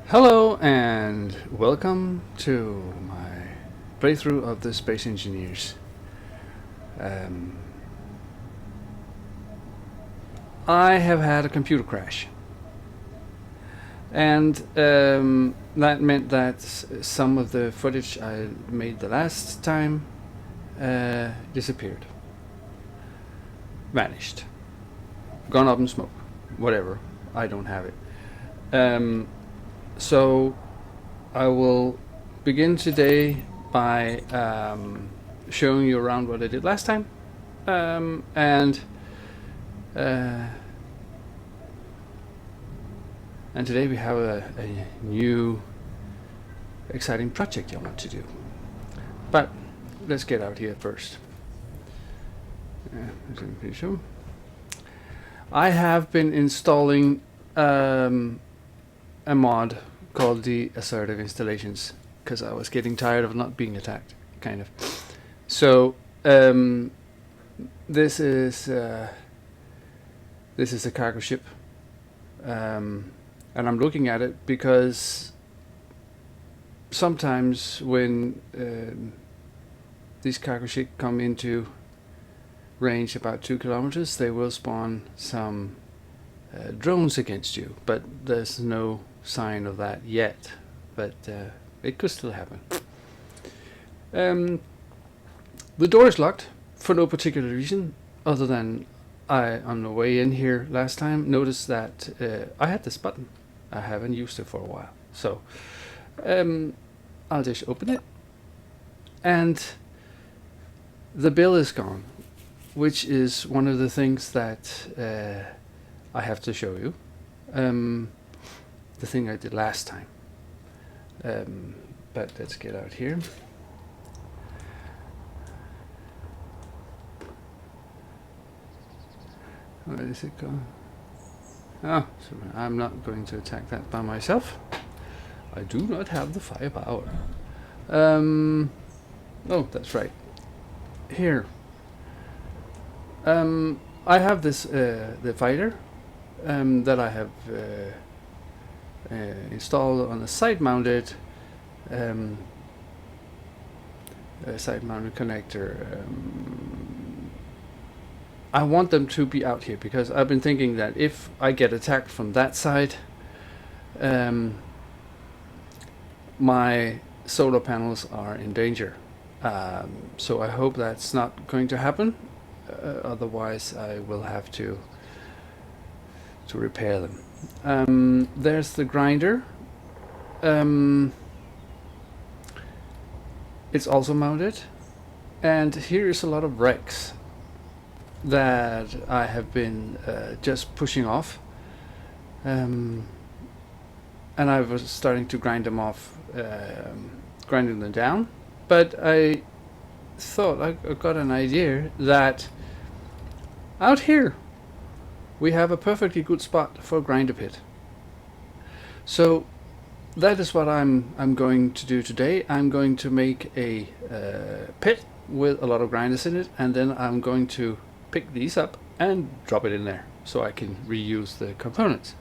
Hello and welcome to my playthrough of the Space Engineers. I have had a computer crash, and that meant that some of the footage I made the last time disappeared, vanished, gone up in smoke, whatever. I don't have it. So I will begin today by showing you around what I did last time, and today we have a new exciting project I want to do. But let's get out here first. I have been installing a mod called the Assertive Installations because I was getting tired of not being attacked, kind of. So this is a cargo ship, and I'm looking at it because sometimes when these cargo ships come into range about 2 kilometers, they will spawn some drones against you, but there's no sign of that yet, but it could still happen. The door is locked for no particular reason other than I, on the way in here last time, noticed that I had this button. I haven't used it for a while, so I'll just open it, and the bill is gone, which is one of the things that I have to show you. The thing I did last time. But let's get out here. Where is it going? Oh, so I'm not going to attack that by myself. I do not have the firepower. Oh, that's right. Here. I have this the fighter that I have installed on a side-mounted connector. I want them to be out here because I've been thinking that if I get attacked from that side, my solar panels are in danger. So I hope that's not going to happen. Otherwise, I will have to repair them. There's the grinder. It's also mounted, and here is a lot of wrecks that I have been just pushing off, and I was starting to grind them off, grinding them down, but I thought I got an idea that out here we have a perfectly good spot for a grinder pit. So that is what I'm going to do today. I'm going to make a pit with a lot of grinders in it, and then I'm going to pick these up and drop it in there so I can reuse the components.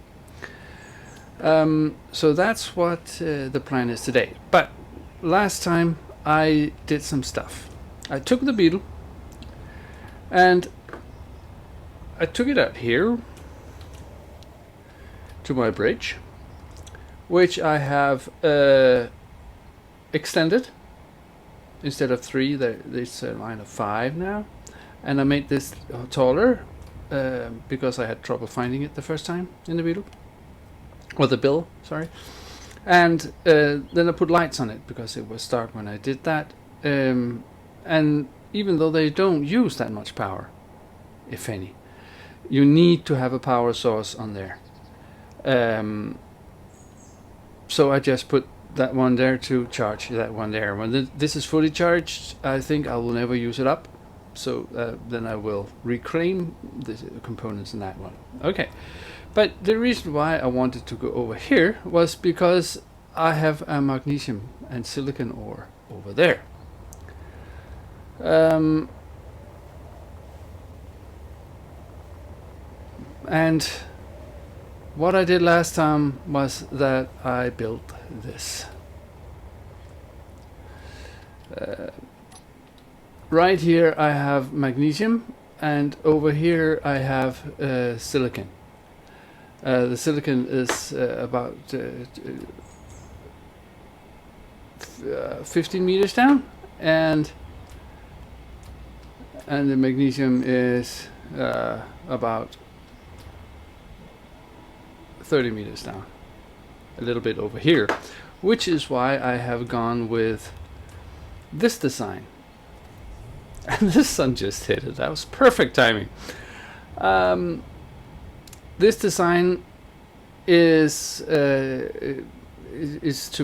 So that's what the plan is today. But last time I did some stuff. I took the Beetle and I took it out here to my bridge, which I have extended. Instead of 3, there's a line of 5 now, and I made this taller because I had trouble finding it the first time in the Beetle, or the bill, sorry. And then I put lights on it because it was dark when I did that. And even though they don't use that much power, if any, you need to have a power source on there. So I just put that one there to charge that one there. When this is fully charged, I think I will never use it up. So then I will reclaim the components in that one. Okay. But the reason why I wanted to go over here was because I have a magnesium and silicon ore over there. And what I did last time was that I built this. Right here I have magnesium, and over here I have silicon. The silicon is about 15 meters down, and the magnesium is about 30 meters down, a little bit over here, which is why I have gone with this design. And the sun just hit it. That was perfect timing. This design is to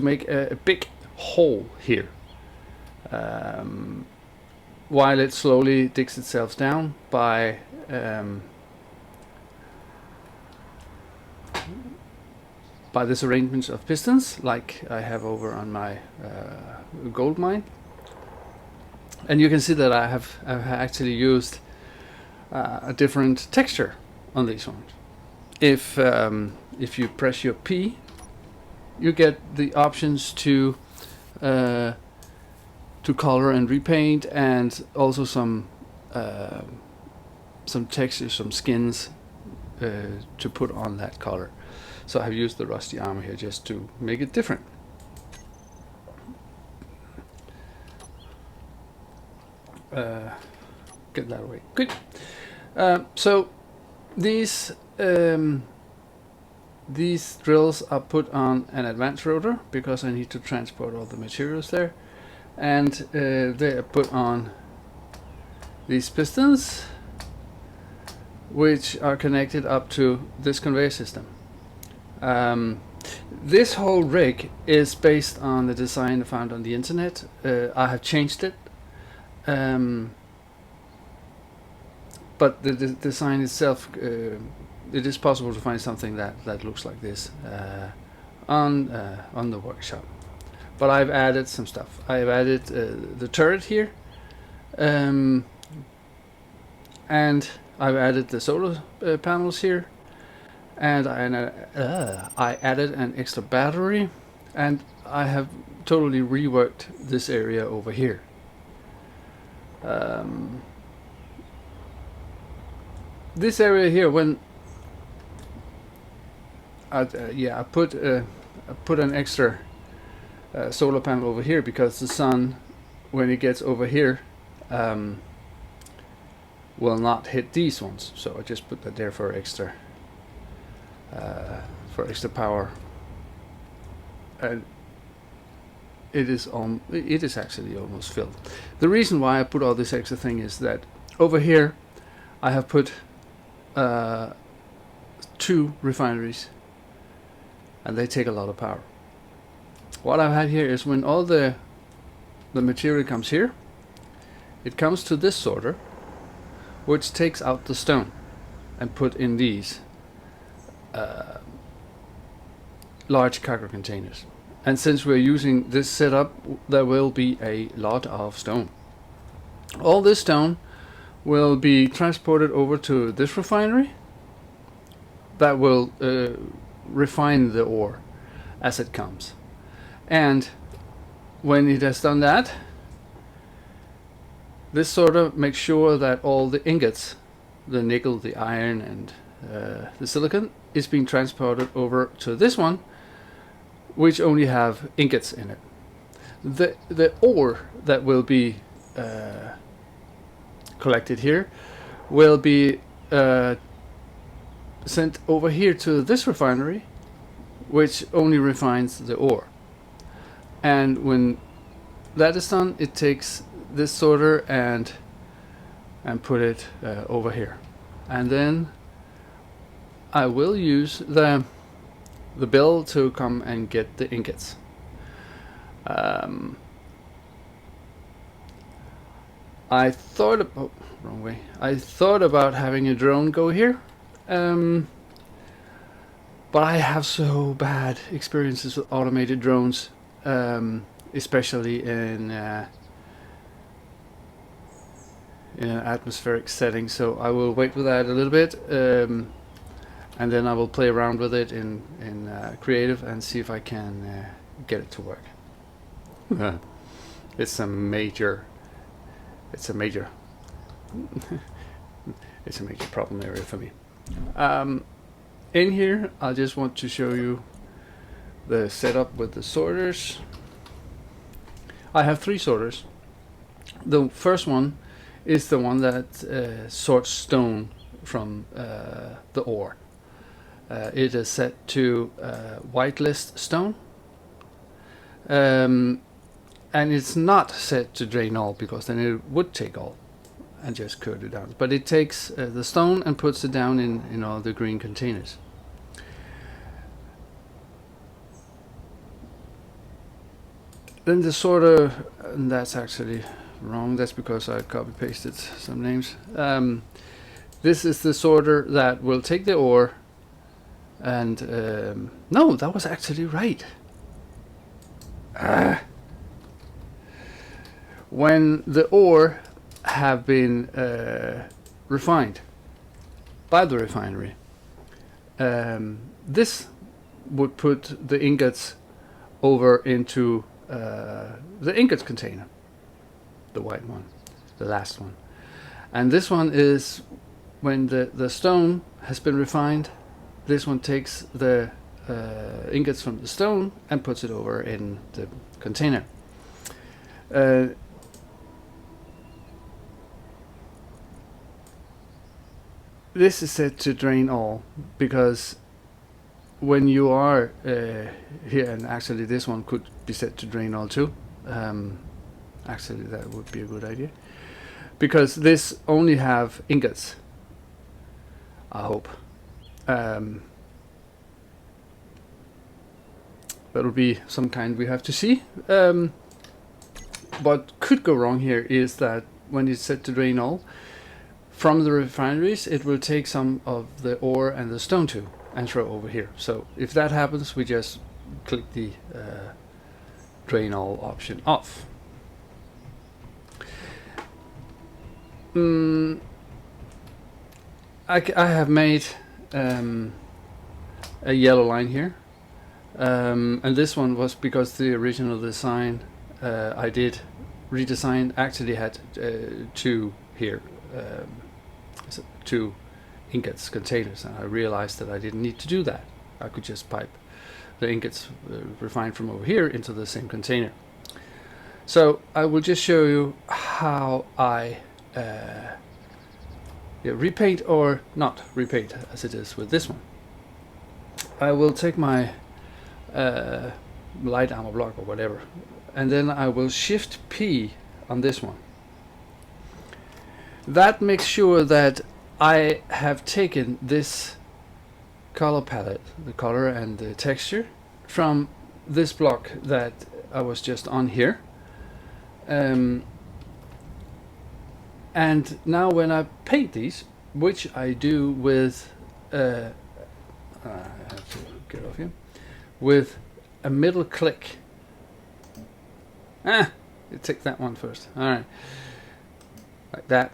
make a big hole here, while it slowly digs itself down by this arrangement of pistons, like I have over on my gold mine. And you can see that I have actually used a different texture on these ones. If you press your P, you get the options to color and repaint, and also some textures, some skins to put on that color. So I've used the rusty armor here just to make it different. Get that away. Good. So these drills are put on an advanced rotor because I need to transport all the materials there, and they are put on these pistons, which are connected up to this conveyor system. This whole rig is based on the design found on the internet. I have changed it. But the design itself, it is possible to find something that looks like this on the workshop. But I've added some stuff. I've added the turret here, and I've added the solar panels here, and I added an extra battery, and I have totally reworked this area over here. This area here, when I put an extra solar panel over here because the sun, when it gets over here, will not hit these ones. So I just put that there for extra power, and it is actually almost filled. The reason why I put all this extra thing is that over here I have put 2 refineries, and they take a lot of power. What I've had here is when all the material comes here, it comes to this sorter, which takes out the stone and put in these large cargo containers. And since we're using this setup, there will be a lot of stone. All this stone will be transported over to this refinery that will refine the ore as it comes. And when it has done that, this sort of makes sure that all the ingots, the nickel, the iron, and the silicon, is being transported over to this one, which only have ingots in it. The ore that will be collected here will be sent over here to this refinery, which only refines the ore. And when that is done, it takes this sorter and put it over here. And then I will use the bill to come and get the ingots. I thought about I thought about having a drone go here, but I have so bad experiences with automated drones, especially in an atmospheric setting. So I will wait with that a little bit. and then I will play around with it in creative and see if I can get it to work. It's a major it's a major problem area for me. In here I just want to show you the setup with the sorters. I have 3 sorters. The first one is the one that sorts stone from the ore. It is set to whitelist stone, and it's not set to drain all, because then it would take all and just cut it down. But it takes the stone and puts it down in all the green containers. Then the sorter, that's actually wrong. That's because I copy pasted some names. This is the sorter that will take the ore and no, that was actually right. When the ore have been refined by the refinery, this would put the ingots over into the ingots container, the white one, the last one. And this one is when the stone has been refined. This one takes the ingots from the stone and puts it over in the container. This is set to drain all, because when you are here, and actually this one could be set to drain all too. Actually, that would be a good idea, because this only have ingots, I hope. That'll be some kind we have to see. What could go wrong here is that when it's set to drain all from the refineries, it will take some of the ore and the stone too and throw over here. So if that happens, we just click the drain all option off. I have made a yellow line here, and this one was because the original design I did redesign actually had 2 here, 2 ingots containers, and I realized that I didn't need to do that. I could just pipe the ingots refined from over here into the same container. So I will just show you how I repaint or not repaint, as it is with this one. I will take my light armor block or whatever, and then I will shift P on this one. That makes sure that I have taken this color palette, the color and the texture, from this block that I was just on here. And now when I paint these, which I do with I have to get off here, with a middle click. Take that one first. Alright, like that.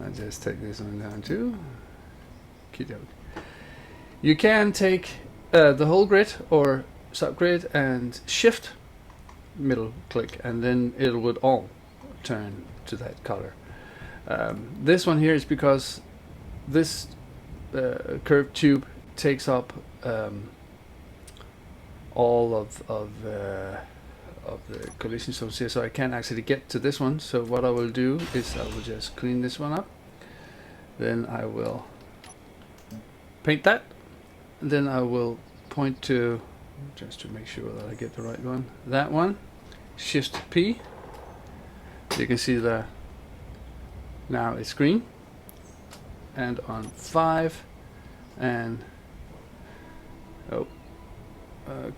I'll just take this one down too. You can take the whole grid or subgrid and shift middle click, and then it would all turn to that color. This one here is because this curved tube takes up all of the collision zones here, so I can't actually get to this one. So what I will do is I will just clean this one up, then I will paint that, and then I will point to, just to make sure that I get the right one, that one, shift P. You can see the, now it's green, and on 5 and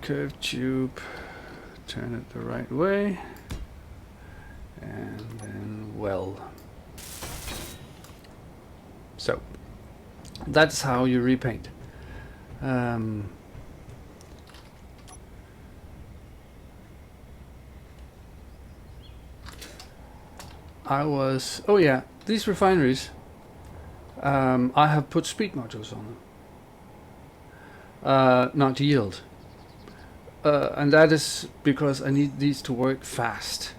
curved tube, turn it the right way, and then weld. So that's how you repaint. oh yeah, these refineries, I have put speed modules on them, not yield. And that is because I need these to work fast.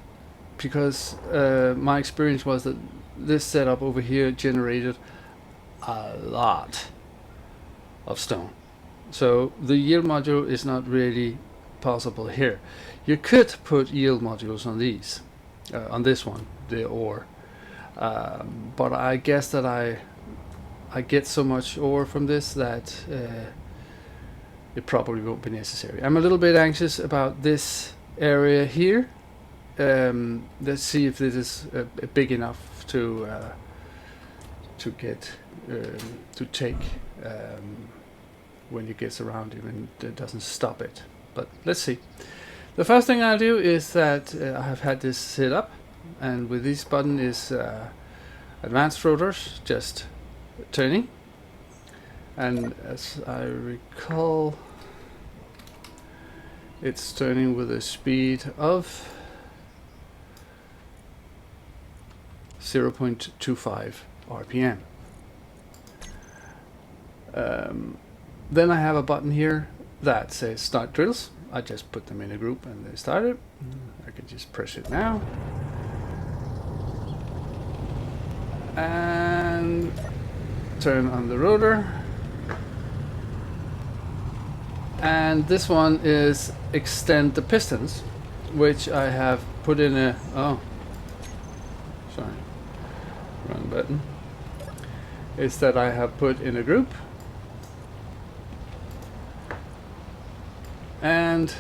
Because my experience was that this setup over here generated a lot of stone. So the yield module is not really possible here. You could put yield modules on these, on this one, the ore. But I guess that I get so much ore from this that it probably won't be necessary. I'm a little bit anxious about this area here. Let's see if this is big enough to get to take when it gets around it and it doesn't stop it. But let's see. The first thing I'll do is that I have had this set up, and with this button is advanced rotors just turning, and as I recall, it's turning with a speed of 0.25 RPM. Then I have a button here that says start drills. I just put them in a group and they started. I can just press it now. And turn on the rotor. And this one is extend the pistons, which I have put in a, oh, sorry, wrong button. Is that I have put in a group. And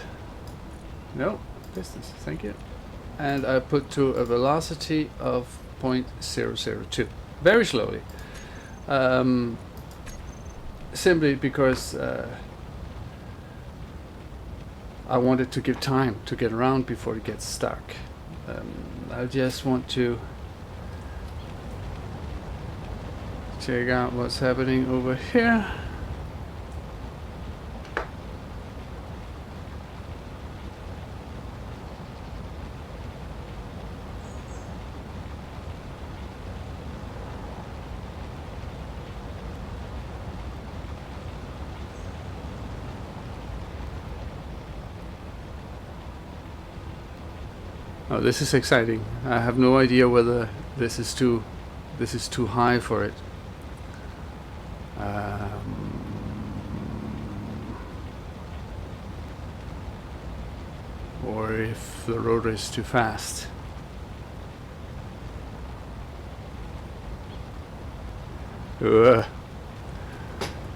no pistons, thank you. And I put to a velocity of 0.002, very slowly, simply because I wanted to give time to get around before it gets stuck. I just want to check out what's happening over here. Oh, this is exciting. I have no idea whether this is too high for it. Or if the rotor is too fast. Ugh.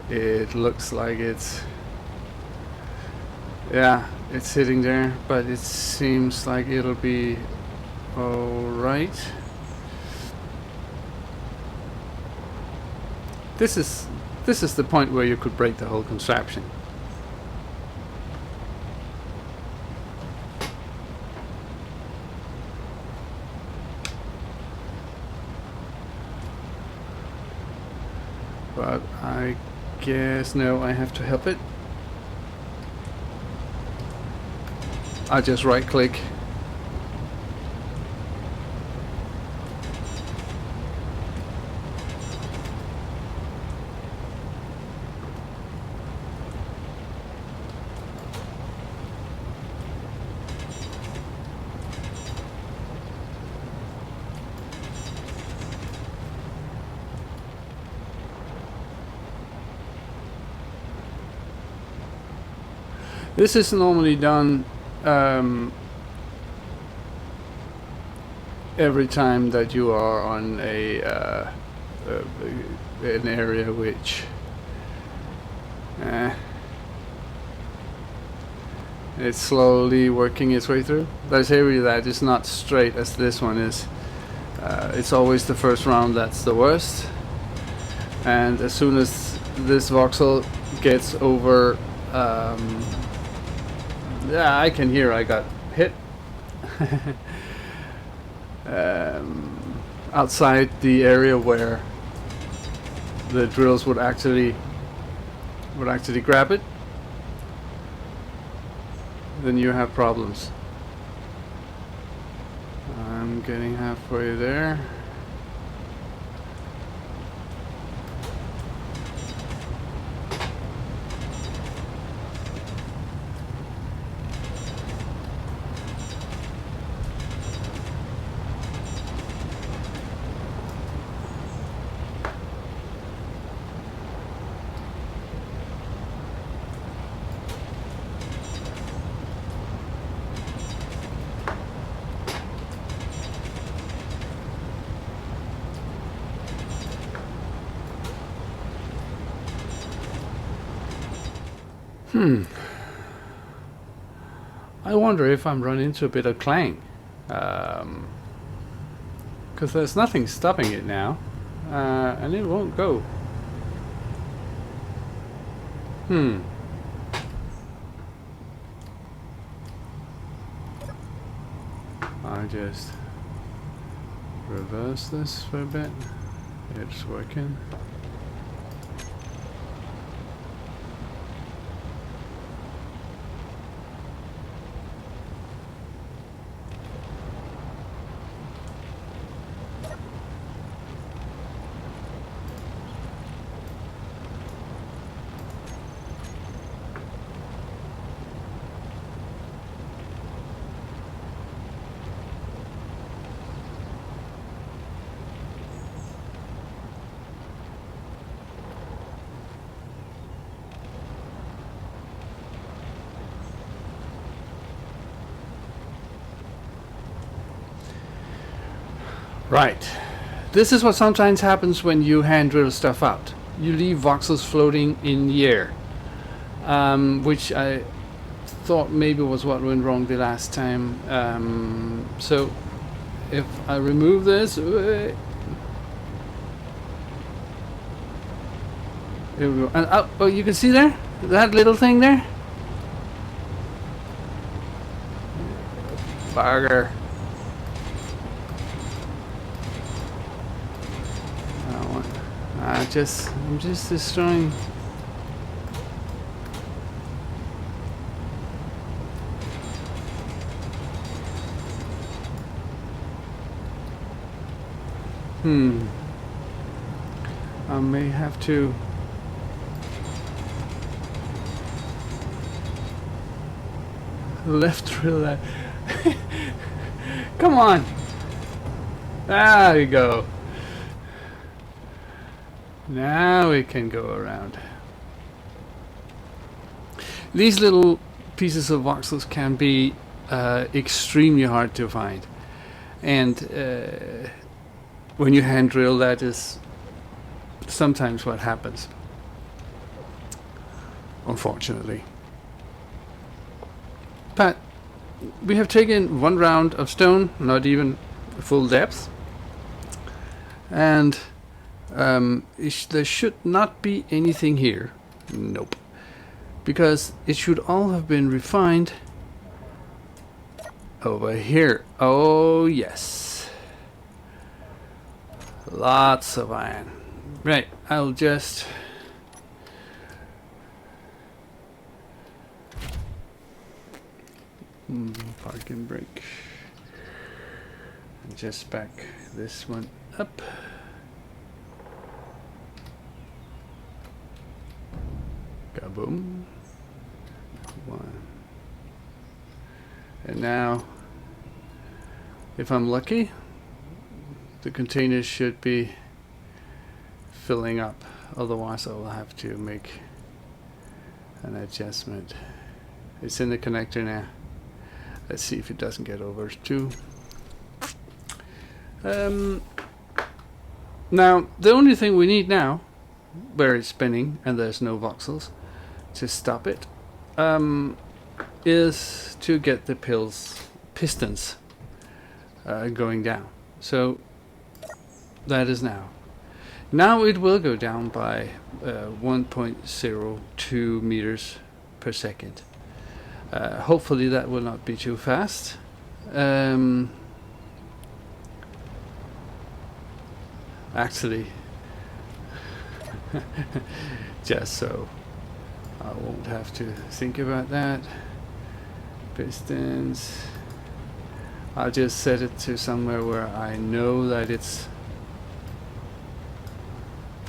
It looks like it's, yeah, it's sitting there, but it seems like it'll be all right. This is the point where you could break the whole contraption. But I guess no, I have to help it. I just right click. This is normally done every time that you are on an area which it's slowly working its way through. There's area that is not straight as this one is. It's always the first round that's the worst, and as soon as this voxel gets over, yeah, I can hear I got hit. Outside the area where the drills would actually grab it, then you have problems. I'm I'm getting halfway there. I wonder if I'm running into a bit of clang. Because there's nothing stopping it now. And it won't go. I just reverse this for a bit. It's working. Right. This is what sometimes happens when you hand drill stuff out. You leave voxels floating in the air. Which I thought maybe was what went wrong the last time. So if I remove this, here we go. And oh, you can see there that little thing there. Bugger. I'm just destroying. I may have to left drill that. Come on. There you go. Now we can go around. These little pieces of voxels can be extremely hard to find, and when you hand drill, that is sometimes what happens, unfortunately. But we have taken one round of stone, not even full depth, and there should not be anything here. Nope. Because it should all have been refined over here. Oh yes. Lots of iron. Right, I'll just parking brake. Just back this one up. Kaboom. One. And now, if I'm lucky, the containers should be filling up. Otherwise, I will have to make an adjustment. It's in the connector now. Let's see if it doesn't get over too. Now, the only thing we need now, where it's spinning and there's no voxels to stop it, is to get the pistons going down. So that is now. Now it will go down by 1.02 meters per second. Hopefully that will not be too fast. Actually, just so I won't have to think about that. Pistons. I'll just set it to somewhere where I know that it's,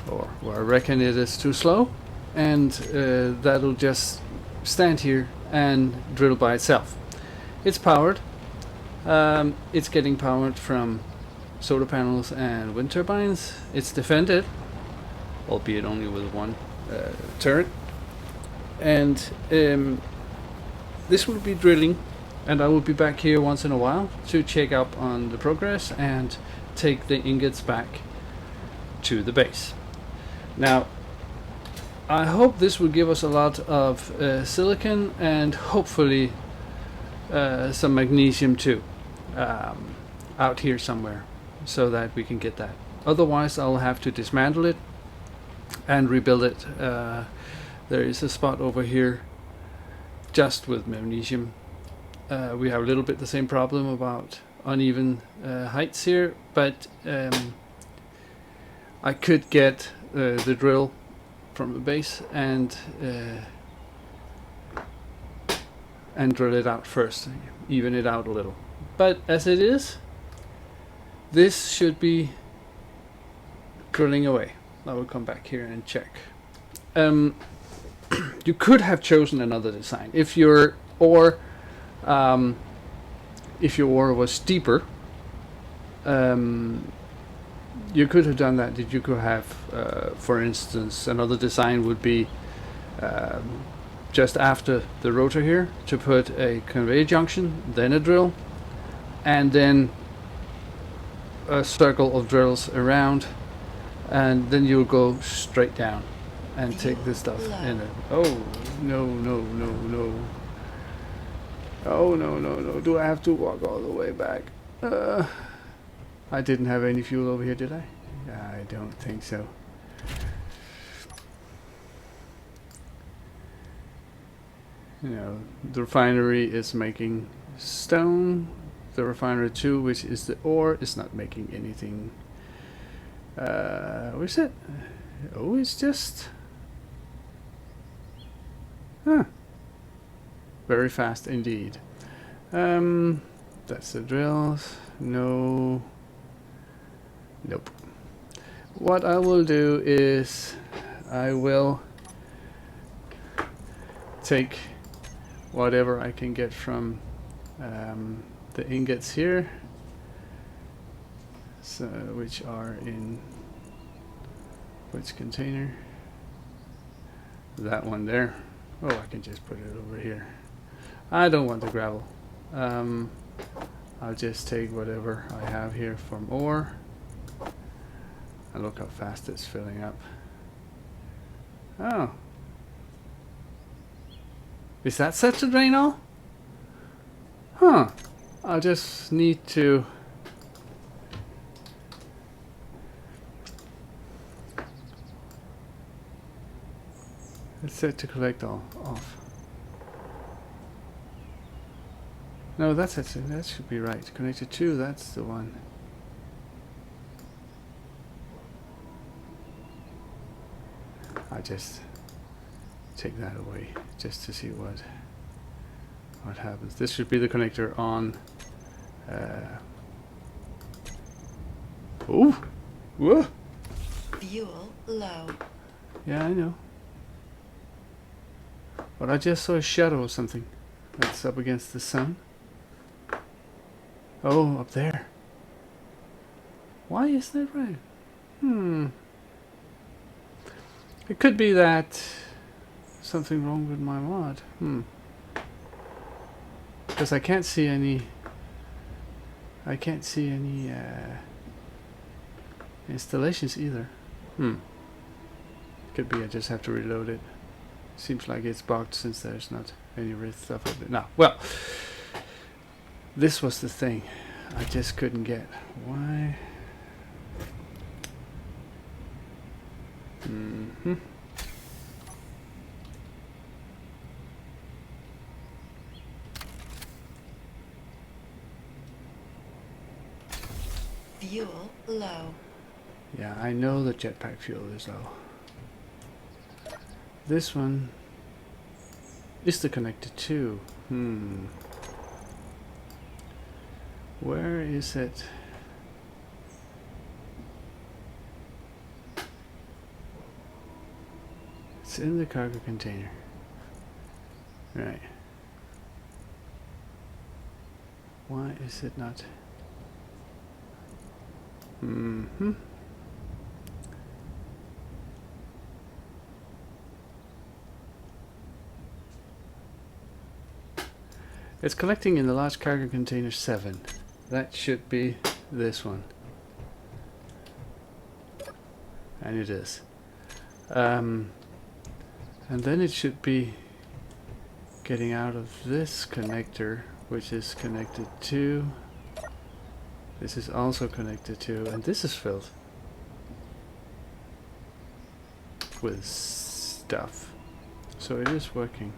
or where I reckon it is too slow, and that'll just stand here and drill by itself. It's powered. It's getting powered from solar panels and wind turbines. It's defended, albeit only with one turret. And this will be drilling, and I will be back here once in a while to check up on the progress and take the ingots back to the base. Now, I hope this will give us a lot of silicon and hopefully some magnesium too, out here somewhere, so that we can get that. Otherwise I'll have to dismantle it and rebuild it. There is a spot over here just with magnesium. We have a little bit the same problem about uneven heights here, but I could get the drill from the base and drill it out first, even it out a little. But as it is, this should be drilling away. I will come back here and check. You could have chosen another design if your ore was deeper. You could have done that. You could have, for instance, another design would be just after the rotor here to put a conveyor junction, then a drill, and then a circle of drills around, and then you'll go straight down and take this stuff in it. Oh no, no, no, no. Oh no, no, no. Do I have to walk all the way back? I didn't have any fuel over here, did I? I don't think so. You know, the refinery is making stone. The refinery 2, which is the ore, is not making anything. What is it? Oh, it's just... Huh. Very fast indeed. That's the drills. No. Nope. What I will do is I will take whatever I can get from the ingots here, so which are in which container? That one there. Oh, I can just put it over here. I don't want the gravel. I'll just take whatever I have here from ore. And look how fast it's filling up. Oh. Is that set to drain all? Huh. I'll just need to... It's set to collect all off. No, that's it. That should be right. Connected to, that's the one. I just take that away just to see what happens. This should be the connector on. Oh, whoa! Fuel low. Yeah, I know. But I just saw a shadow of something that's up against the sun. Oh, up there. Why is that red? It could be that something wrong with my mod. Because I can't see any installations either. Could be I just have to reload it. Seems like it's bugged since there's not any red stuff up there. No, well, this was the thing I just couldn't get. Why? Fuel low. Yeah, I know the jetpack fuel is low. This one is the connector too. Where is it? It's in the cargo container. Right. Why is it not? Mm-hmm. It's collecting in the large cargo container 7. That should be this one. And it is. And then it should be getting out of this connector, which is connected to... This is also connected to... And this is filled with stuff. So it is working.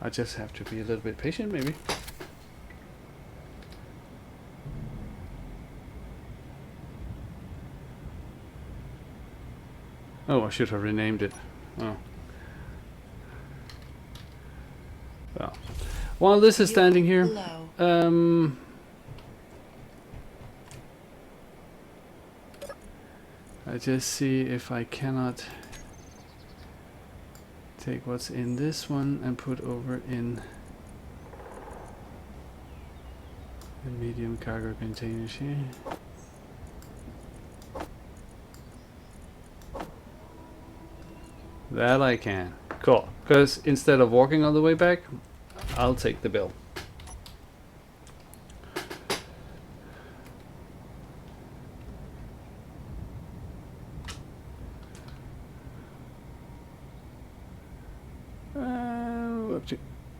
I just have to be a little bit patient, maybe. Oh, I should have renamed it. Oh. Well, while this is standing here, I just see if I cannot take what's in this one and put over in the medium cargo containers here. That I can. Cool. Because instead of walking all the way back, I'll take the bill.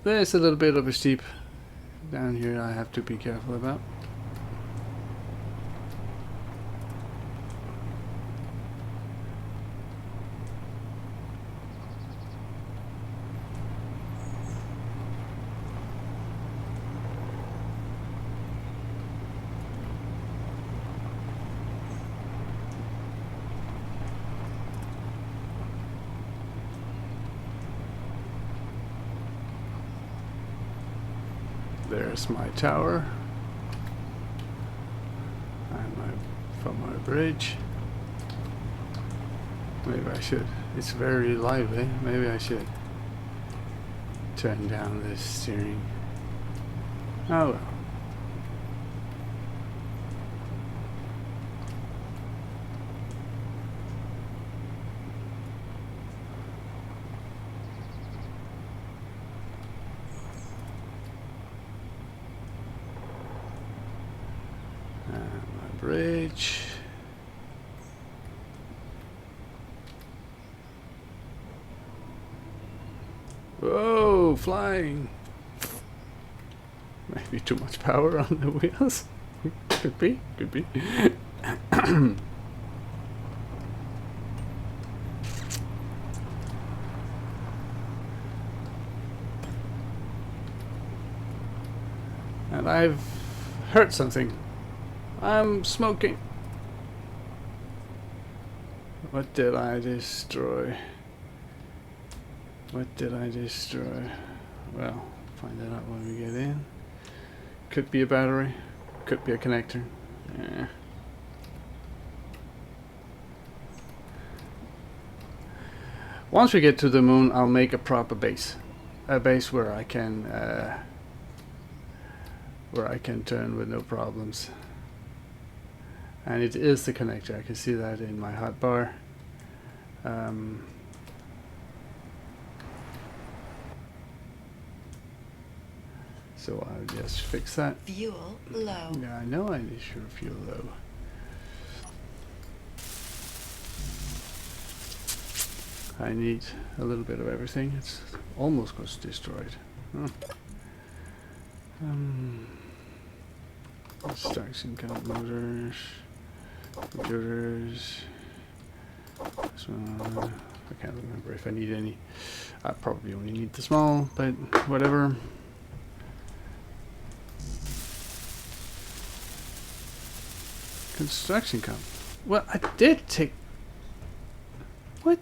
There's a little bit of a steep down here I have to be careful about. There's my tower and from my bridge. Maybe I should. It's very lively. Maybe I should turn down this steering. Oh well. Bridge. Whoa, flying. Maybe too much power on the wheels. Could be, could be. And I've heard something. I'm smoking. What did I destroy? What did I destroy? Well, find that out when we get in. Could be a battery. Could be a connector. Yeah. Once we get to the moon, I'll make a proper base. A base where I can turn with no problems. And it is the connector. I can see that in my hotbar. So I'll just fix that. Fuel low. Yeah, I know I need sure fuel low. I need a little bit of everything. It's almost got destroyed. Huh. Extraction count motors. Computers. This one, I can't remember if I need any. I probably only need the small, but whatever. Construction count. Well, I did take. What?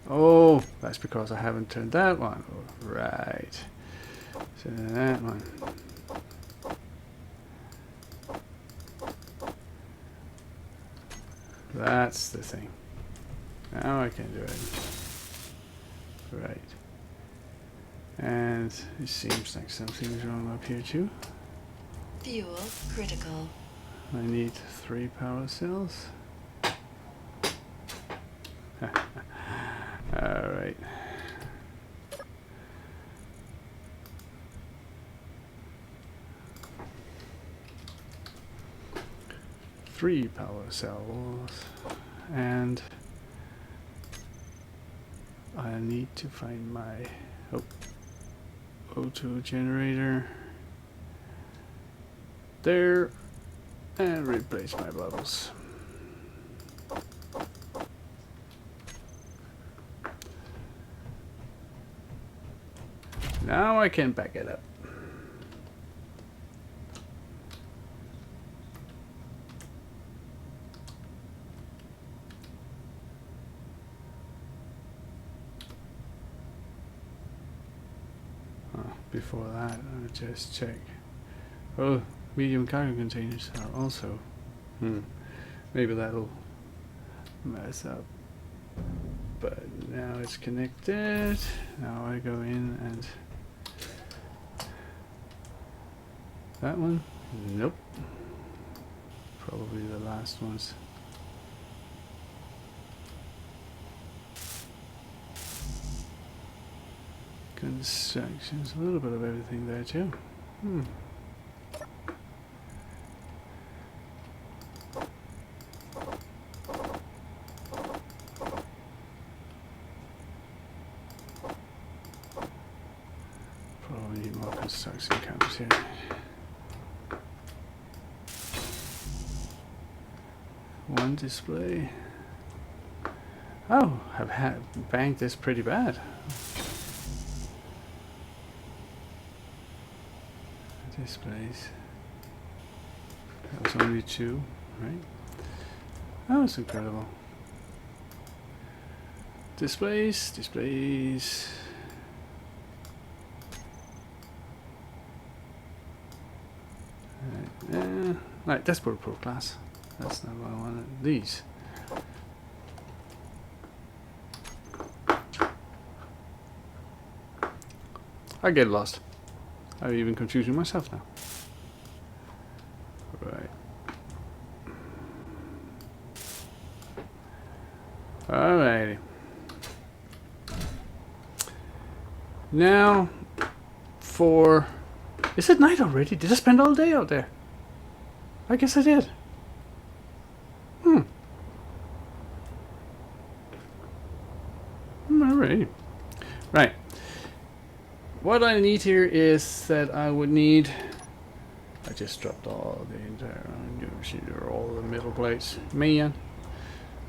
Oh, that's because I haven't turned that one. Right. So that one. That's the thing. Now I can do it. Right. And it seems like something's wrong up here too. Fuel critical. I need 3 power cells. Alright. Three power cells. And I need to find my O2 generator. There. And replace my bubbles. Now I can back it up. Before that, I'll just check. Oh, medium cargo containers are also. Maybe that'll mess up. But now it's connected. Now I go in and that one? Nope. Probably the last ones. Constructions, a little bit of everything there too. Probably need more construction counters here. One display. Oh, I've banged this pretty bad. Displays. That was only 2, right? That was incredible. Displays. Right, that's for Pro Class. That's not what I wanted. These. I get lost. I'm even confusing myself now. Right. Alrighty. Now for... Is it night already? Did I spend all day out there? I guess I did. Alright. Right. What I need here is that I would need... I just dropped all the entire... all the middle plates. Man.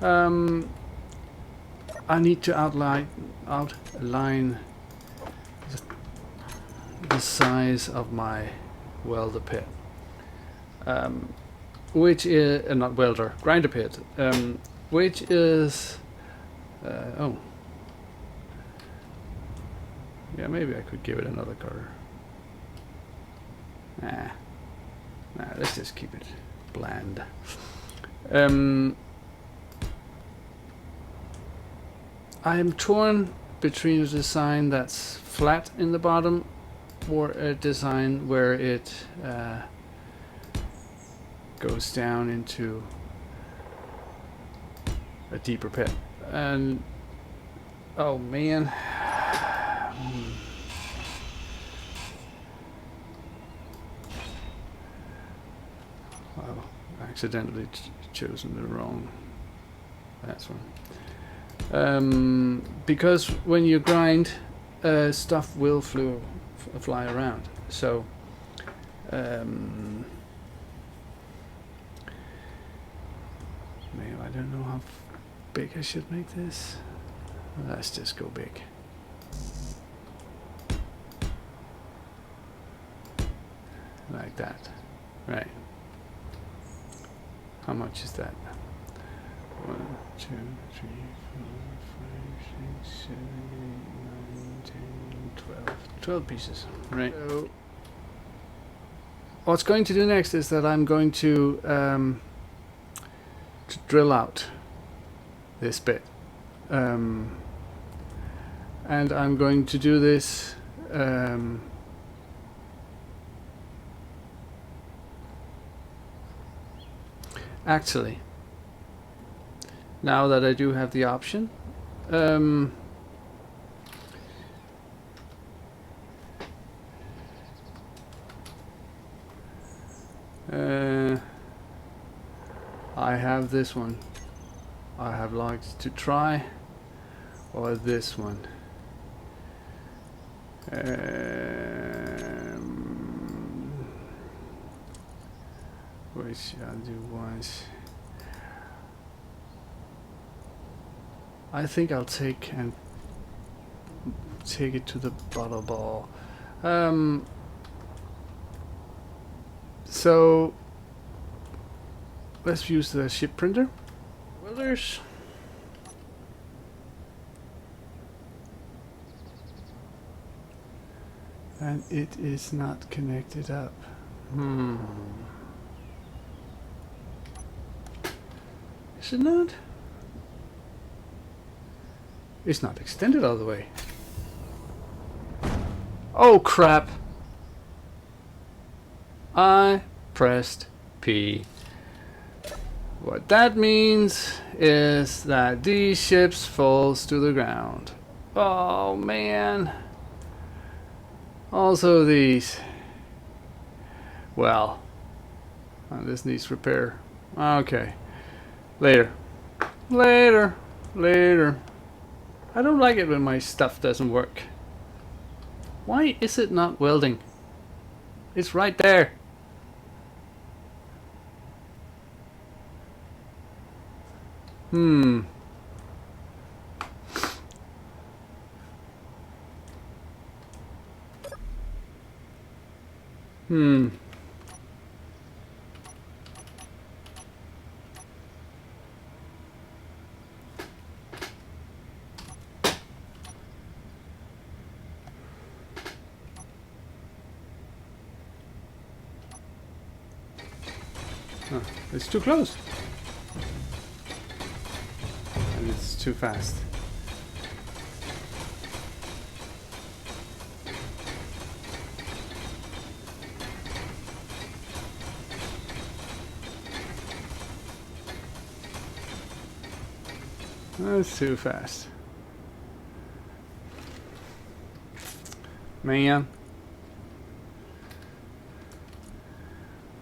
I need to outline the size of my welder pit. Which is... not welder, grinder pit. Which is... oh. Yeah, maybe I could give it another color. Nah, let's just keep it bland. I am torn between a design that's flat in the bottom or a design where it goes down into a deeper pit. And oh man. Wow, accidentally chosen the wrong. That's one. Because when you grind, stuff will fly around. So, man, I don't know how big I should make this. Let's just go big. Like that. Right. How much is that? 1, 2, 3, 4, 5, 6, 7, 8, 9, 10, 12. 12 pieces. Right. So what's going to do next is that I'm going to drill out this bit. And I'm going to do this actually, now that I do have the option, I have this one. I have liked to try, or this one. Which I'll do once. I think I'll take it to the bottle ball. So let's use the ship printer. Welders. And it is not connected up. Is it not? It's not extended all the way. Oh crap! I pressed P. What that means is that these ships falls to the ground. Oh man. Also these. Well, this needs repair. Okay. Later. Later. Later. I don't like it when my stuff doesn't work. Why is it not welding? It's right there. Hmm. Huh, it's too close. And it's too fast. That's too fast. Man.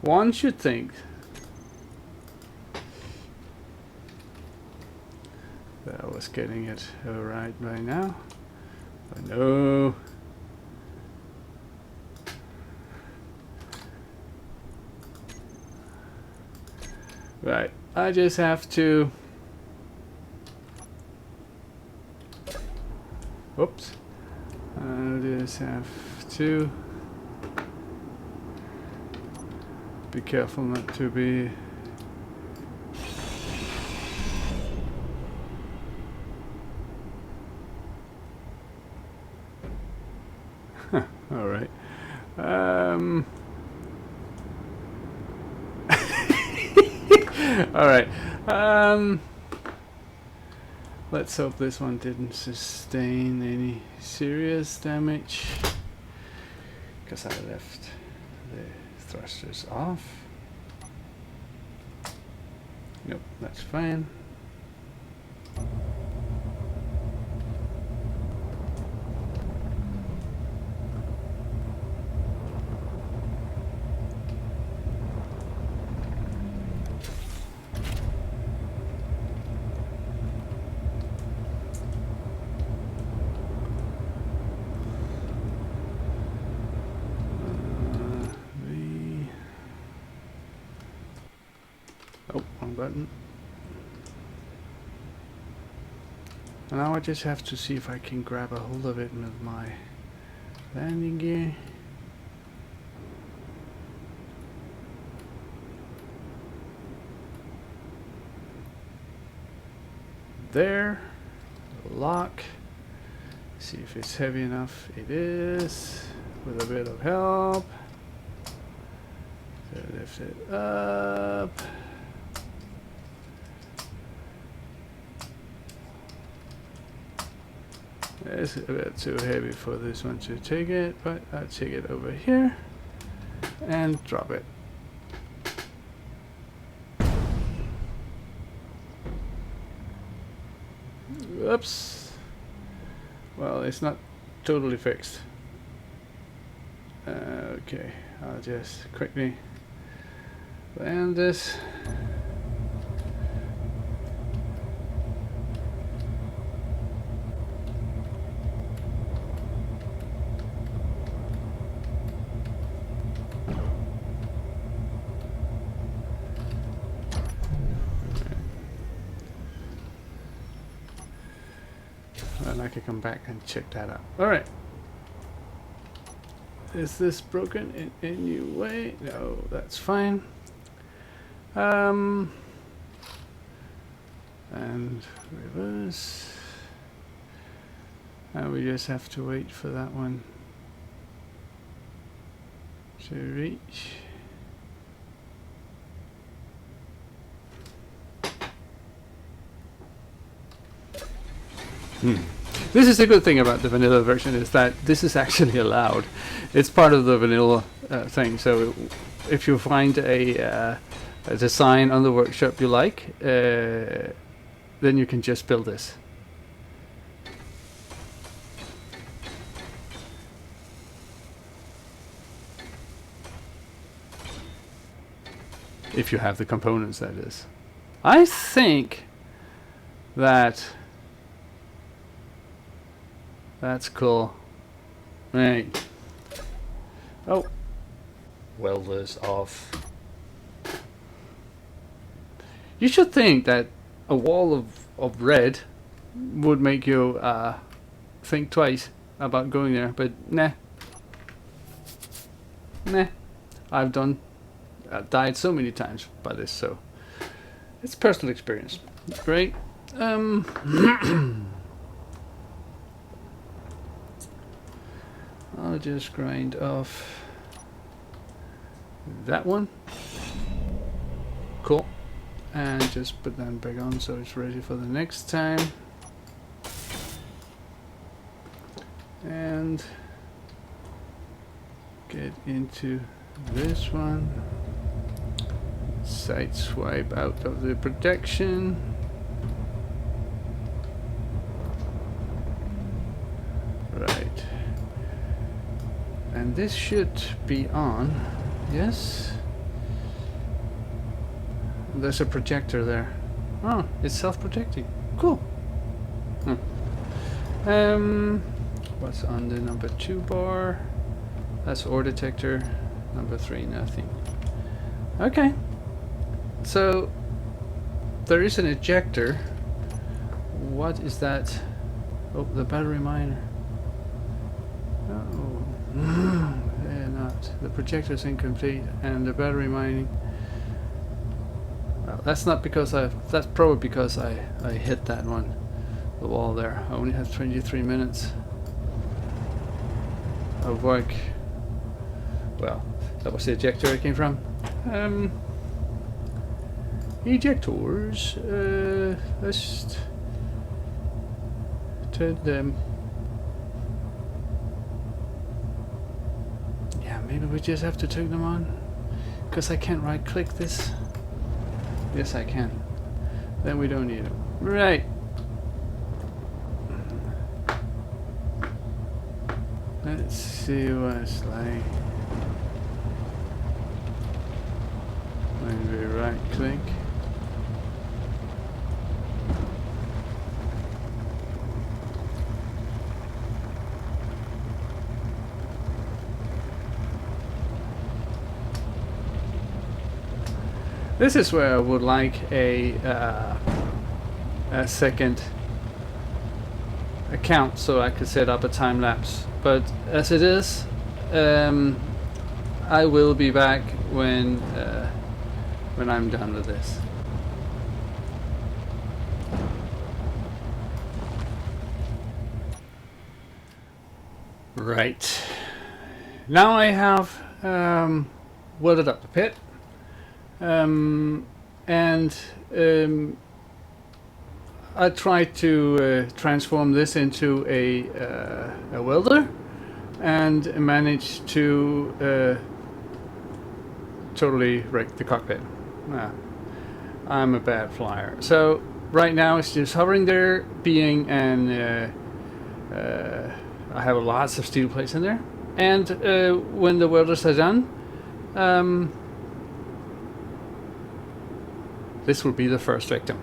One should think that I was getting it right by now. But no. Right. I just have to... Oops. I just have to be careful not to be all right. All right. Let's hope this one didn't sustain any serious damage, because I left the thrusters off. Nope, that's fine. Oh, wrong button. And now I just have to see if I can grab a hold of it with my landing gear. there. Lock. See if it's heavy enough. It is. With a bit of help. So lift it up. It's a bit too heavy for this one to take it, but I'll take it over here and drop it. Oops. Well, it's not totally fixed. Okay, I'll just quickly land this. And I can come back and check that out. Alright. Is this broken in any way? No, that's fine. And reverse. And we just have to wait for that one to reach. This is the good thing about the vanilla version, is that this is actually allowed. It's part of the vanilla thing. So if you find a design on the workshop you like, then you can just build this. If you have the components, that is. I think that that's cool. Right. Oh. Welders off. You should think that a wall of red would make you think twice about going there, but nah. Nah. I've died so many times by this, so it's personal experience. Great. I'll just grind off that one. Cool. And just put that back on so it's ready for the next time. And get into this one. Side swipe out of the protection. Right. And this should be on. Yes. There's a projector there. Oh, it's self-protecting. Cool. What's on the number 2 bar? That's ore detector. Number 3, nothing. Okay. So there is an ejector. What is that? Oh, the battery miner. Oh, they're not. The projector's incomplete, and the battery mining. Well, that's not because that's probably because I hit that one, the wall there. I only have 23 minutes of work. Well, that was the ejector I came from. Ejectors. Let's turn them. Yeah, maybe we just have to turn them on, because I can't right click this. Yes, I can. Then we don't need them. Right. Let's see what it's like when we right click. This is where I would like a second account so I could set up a time lapse. But as it is, I will be back when I'm done with this. Right. Now I have welded up the pit, and I tried to transform this into a welder, and managed to totally wreck the cockpit. I'm a bad flyer. So right now it's just hovering there, being an I have lots of steel plates in there, and when the welders are done, this will be the first victim.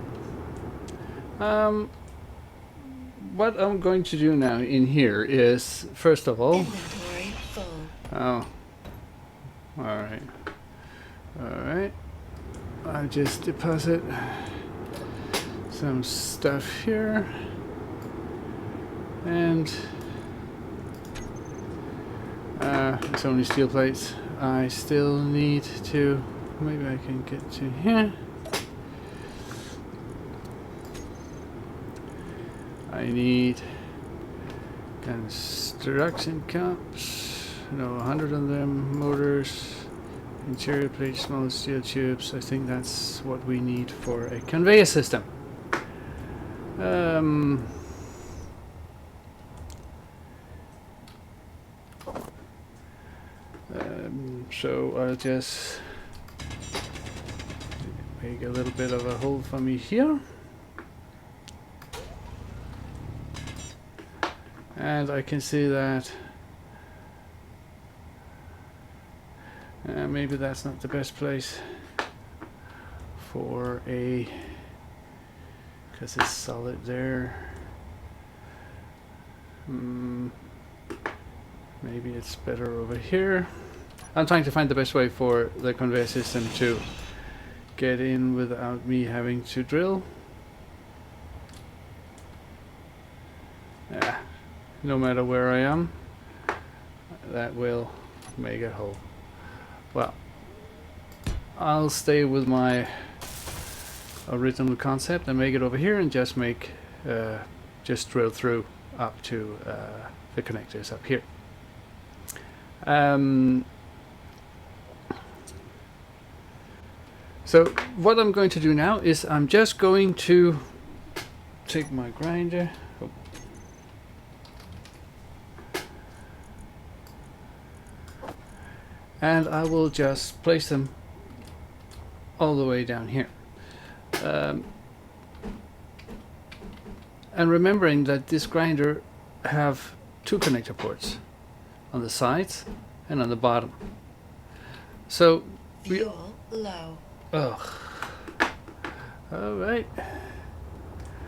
What I'm going to do now in here is, first of all, Inventory full. oh, alright, I'll just deposit some stuff here, and it's only steel plates. I still need to, maybe I can get to here. I need construction cups, 100 of them, motors, interior plates, small steel tubes. I think that's what we need for a conveyor system. So I'll just make a little bit of a hole for me here. And I can see that maybe that's not the best place for a, because it's solid there. Maybe it's better over here. I'm trying to find the best way for the conveyor system to get in without me having to drill. Yeah. No matter where I am, that will make a hole. Well, I'll stay with my original concept and make it over here, and just make just drill through up to the connectors up here. So what I'm going to do now is I'm just going to take my grinder. And I will just place them all the way down here. And remembering that this grinder have two connector ports on the sides and on the bottom. So Fuel low. All right.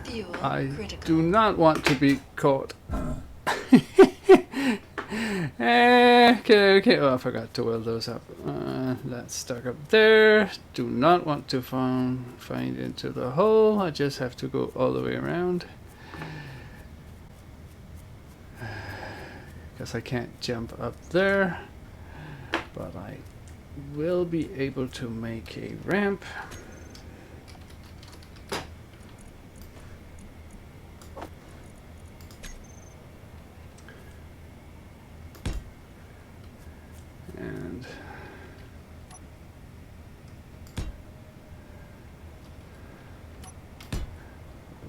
Fuel I critical. do not want to be caught. Okay. Oh, I forgot to weld those up. That's stuck up there. Do not want to find into the hole. I just have to go all the way around. Because I can't jump up there. But I will be able to make a ramp. And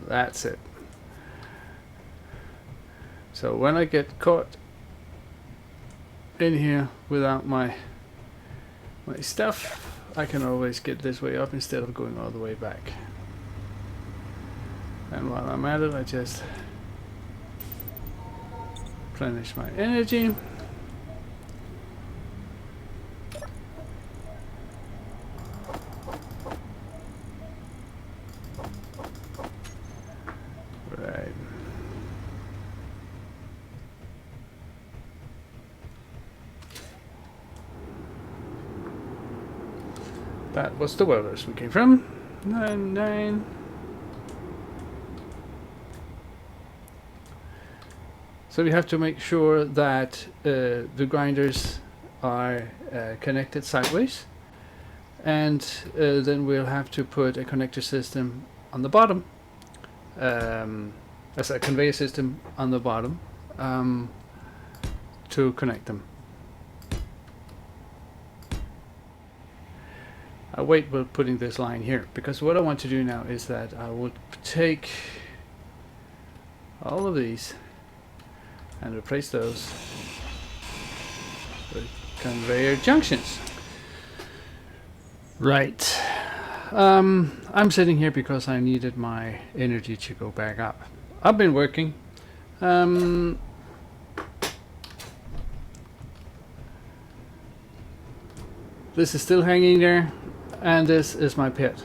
that's it. So when I get caught in here without my stuff, I can always get this way up instead of going all the way back. And while I'm at it, I just replenish my energy. Right. That was the welders we came from. 9. So we have to make sure that the grinders are connected sideways, and then we'll have to put a connector system on the bottom, as a conveyor system on the bottom, to connect them. I wait with putting this line here, because what I want to do now is that I would take all of these and replace those with conveyor junctions. Right. I'm sitting here because I needed my energy to go back up. I've been working. This is still hanging there, and this is my pit.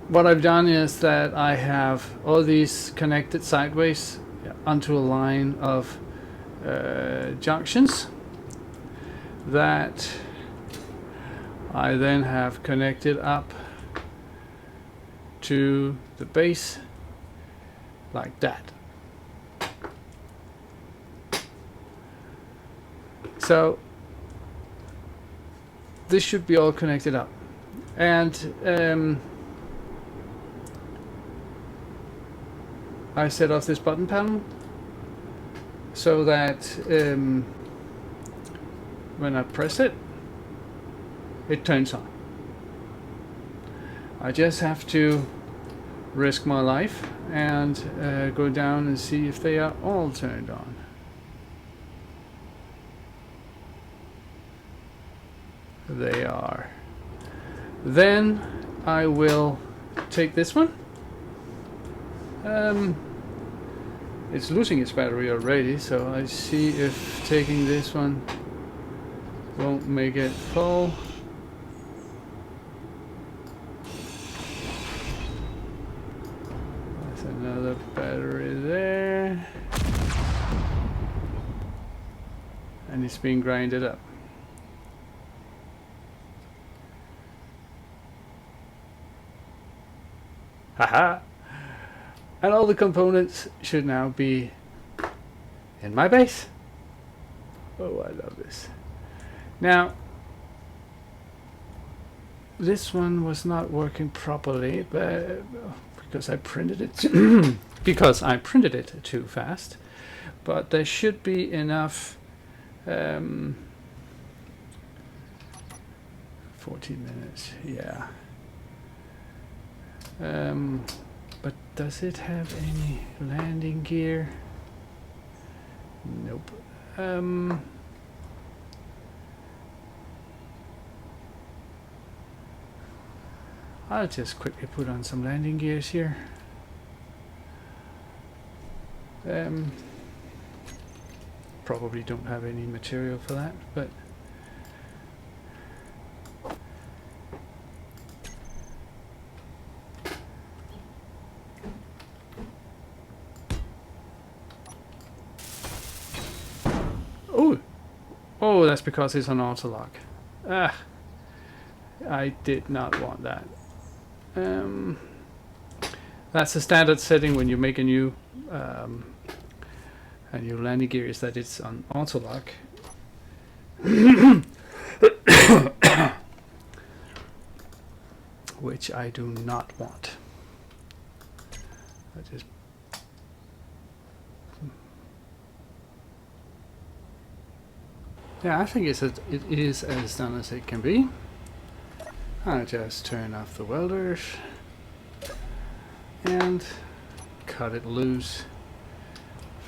What I've done is that I have all these connected sideways onto a line of junctions that I then have connected up to the base like that. So this should be all connected up, and I set off this button panel so that when I press it, it turns on. I just have to risk my life and go down and see if they are all turned on. They are. Then I will take this one. It's losing its battery already, so I see if taking this one won't make it full. There's another battery there, and it's being grinded up. Haha! And all the components should now be in my base. Oh, I love this. Now, this one was not working properly, but because I printed it because I printed it too fast. But there should be enough. 14 minutes, yeah. But does it have any landing gear? Nope. I'll just quickly put on some landing gears here. Probably don't have any material for that, but oh, that's because it's on auto lock. Ah, I did not want that. That's a standard setting when you make a new landing gear, is that it's on auto lock. Which I do not want. I just I think it is as done as it can be. I'll just turn off the welders and cut it loose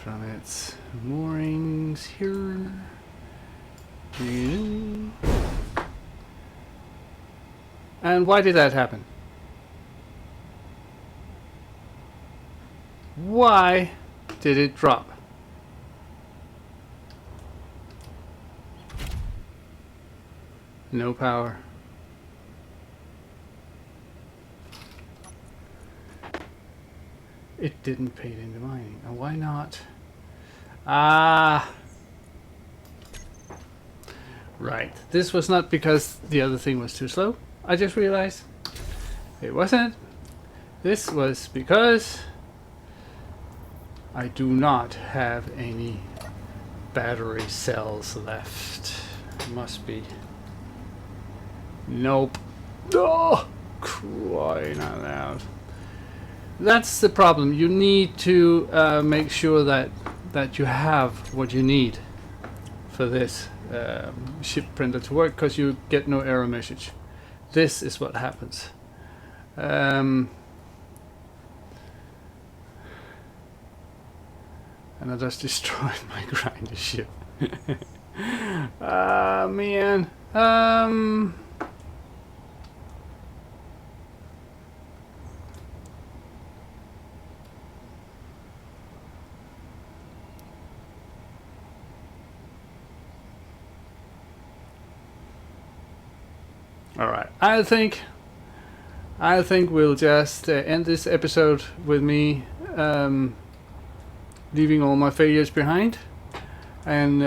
from its moorings here. And why did that happen? Why did it drop? No power. It didn't pay into mining. And why not? Ah. Right. This was not because the other thing was too slow. I just realized it wasn't. This was because I do not have any battery cells left. Must be. Nope. Oh, crying out loud. That's the problem. You need to make sure that that you have what you need for this ship printer to work, because you get no error message. This is what happens. And I just destroyed my grinder ship. Man. All right. I think we'll just end this episode with me leaving all my failures behind and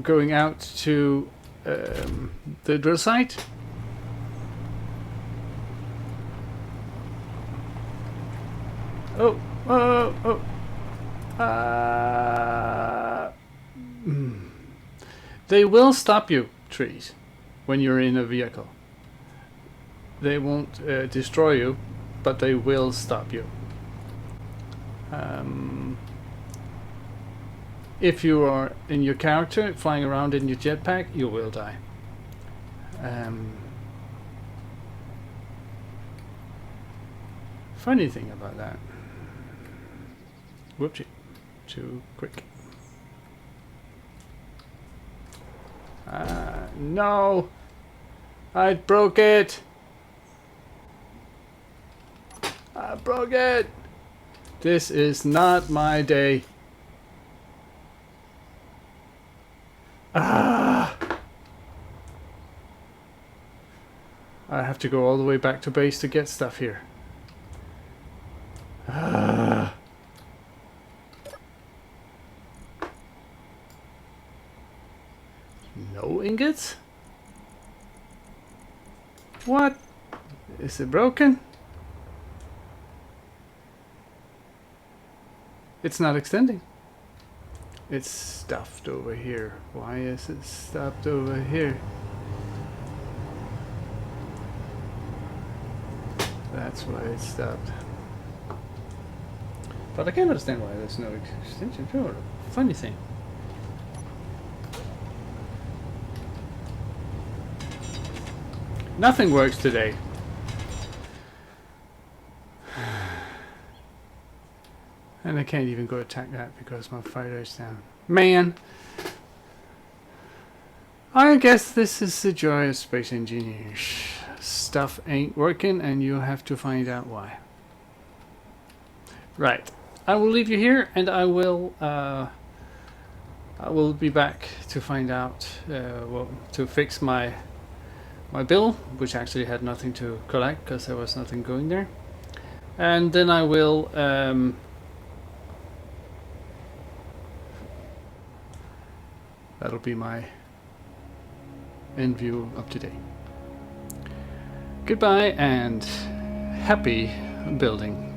going out to the drill site. Oh. They will stop you, trees, when you're in a vehicle. They won't destroy you, but they will stop you. If you are in your character flying around in your jetpack, you will die. Funny thing about that. Whoopsie. Too quick. No! I broke it! I broke it! This is not my day. I have to go all the way back to base to get stuff here. No ingots? What? Is it broken? It's not extending. It's stuffed over here. Why is it stuffed over here? That's why it's stopped. But I can't understand why there's no extension. Sure. Funny thing. Nothing works today. And I can't even go attack that because my fighter is down. Man! I guess this is the joy of space engineers. Stuff ain't working and you have to find out why. Right. I will leave you here and I will be back to find out, well, to fix my bill, which actually had nothing to collect because there was nothing going there. And then I will that'll be my end view of today. Goodbye and happy building.